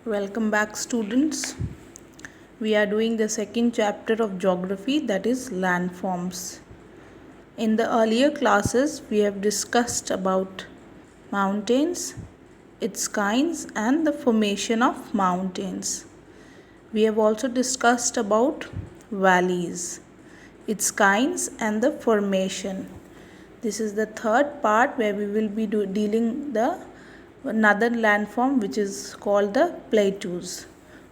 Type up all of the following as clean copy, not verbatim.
Welcome back, students. We are doing the second chapter of geography, that is landforms. In the earlier classes, we have discussed about mountains, its kinds, and the formation of mountains. We have also discussed about valleys, its kinds, and the formation. This is the third part where we will be dealing the another landform which is called the plateaus.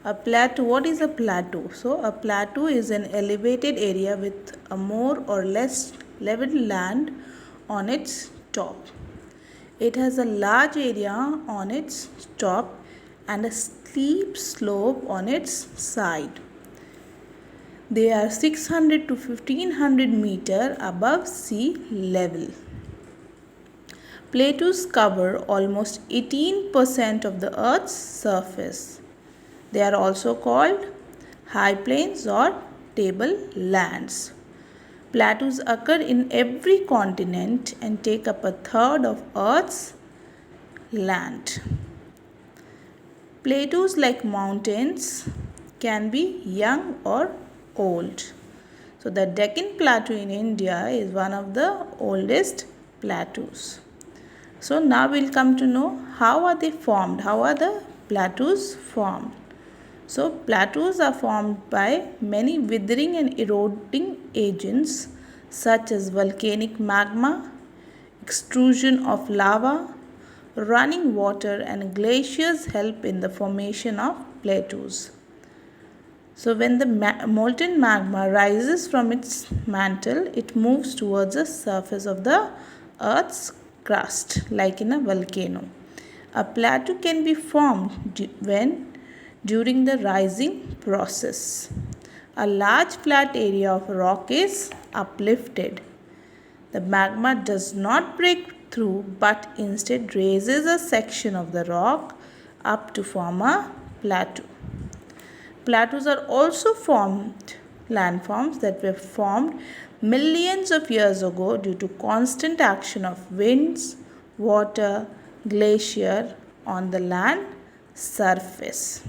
A plateau, what is a plateau? So a plateau is an elevated area with a more or less level land on its top. It has a large area on its top and a steep slope on its side. They are 600 to 1500 meter above sea level. Plateaus cover almost 18% of the Earth's surface. They are also called high plains or tablelands. Plateaus occur in every continent and take up a third of Earth's land. Plateaus, like mountains, can be young or old. So the Deccan Plateau in India is one of the oldest plateaus. So now we'll come to know how are they formed, how are the plateaus formed. So plateaus are formed by many withering and eroding agents such as volcanic magma, extrusion of lava, running water, and glaciers help in the formation of plateaus. So when the molten magma rises from its mantle, it moves towards the surface of the Earth's crust like in a volcano. A plateau can be formed during the rising process. A large flat area of rock is uplifted. The magma does not break through but instead raises a section of the rock up to form a plateau. Plateaus are also landforms that were formed millions of years ago due to constant action of winds, water, glacier on the land surface.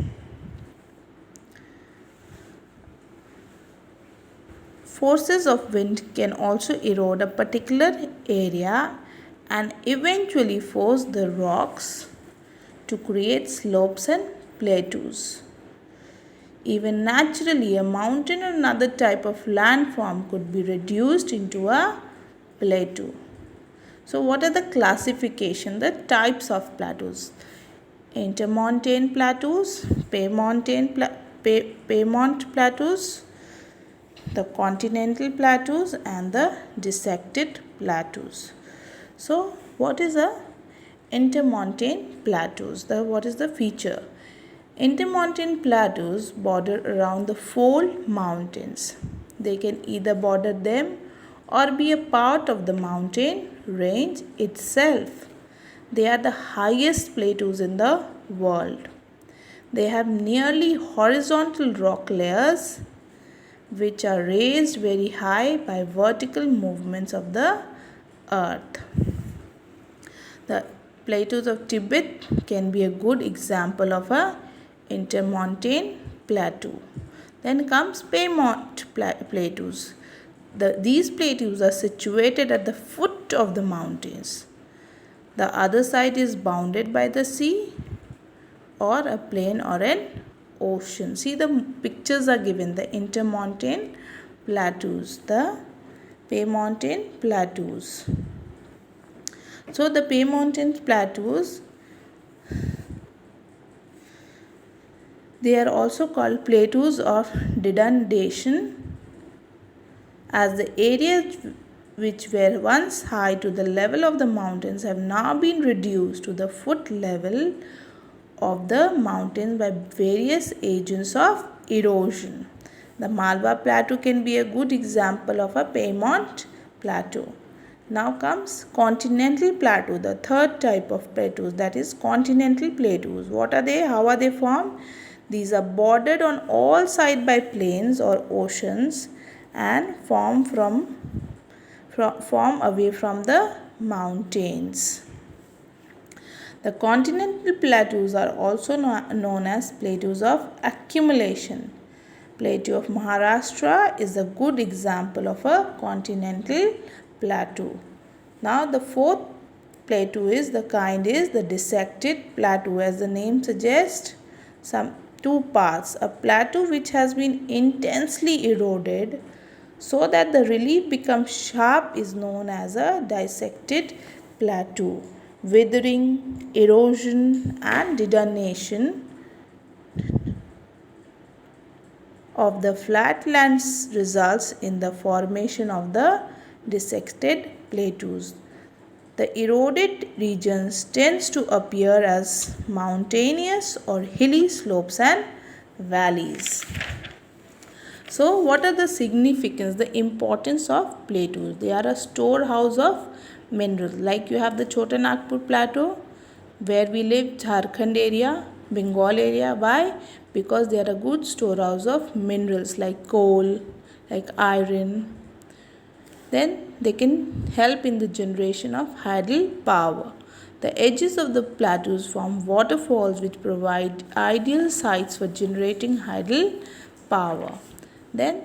Forces of wind can also erode a particular area and eventually force the rocks to create slopes and plateaus. Even naturally, a mountain or another type of landform could be reduced into a plateau. So, what are the classification, the types of plateaus? Intermontane plateaus, Piedmont plateaus, the continental plateaus, and the dissected plateaus. So, what is a intermontane plateaus? What is the feature? Intermontane plateaus border around the fold mountains. They can either border them or be a part of the mountain range itself. They are the highest plateaus in the world. They have nearly horizontal rock layers which are raised very high by vertical movements of the earth. The plateaus of Tibet can be a good example of a intermontane plateau. Then comes Piedmont plateaus. These plateaus are situated at the foot of the mountains. The other side is bounded by the sea or a plain or an ocean. See, the pictures are given, the intermontane plateaus, the Piedmontane plateaus. So the Piedmontane plateaus, they are also called plateaus of denudation, as the areas which were once high to the level of the mountains have now been reduced to the foot level of the mountains by various agents of erosion. The Malwa plateau can be a good example of a Piedmont plateau. Now comes continental plateau, the third type of plateaus, that is continental plateaus. What are they? How are they formed? These are bordered on all sides by plains or oceans and form away from the mountains. The continental plateaus are also known as plateaus of accumulation. Plateau of Maharashtra is a good example of a continental plateau. Now the fourth plateau is the dissected plateau. As the name suggests, some two parts. A plateau which has been intensely eroded so that the relief becomes sharp is known as a dissected plateau. Withering, erosion and denudation of the flatlands results in the formation of the dissected plateaus. The eroded regions tends to appear as mountainous or hilly slopes and valleys. So, what are the significance, the importance of plateaus? They are a storehouse of minerals. Like you have the Chota Nagpur plateau where we live, Jharkhand area, Bengal area. Why? Because they are a good storehouse of minerals like coal, like iron. Then they can help in the generation of hydel power. The edges of the plateaus form waterfalls which provide ideal sites for generating hydel power. Then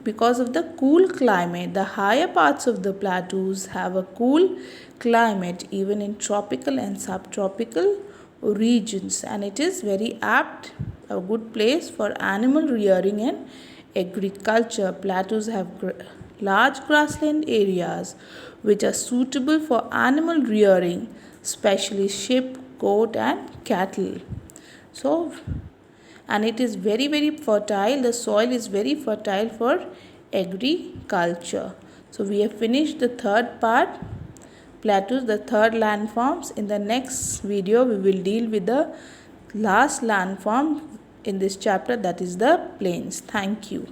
because of the cool climate, the higher parts of the plateaus have a cool climate even in tropical and subtropical regions, and it is very apt, a good place for animal rearing and agriculture. Plateaus have large grassland areas which are suitable for animal rearing, especially sheep, goat and cattle. So, and it is very fertile, the soil is very fertile for agriculture. So we have finished the third part, plateaus, the third landforms. In the next video we will deal with the last landform in this chapter, that is the plains. Thank you.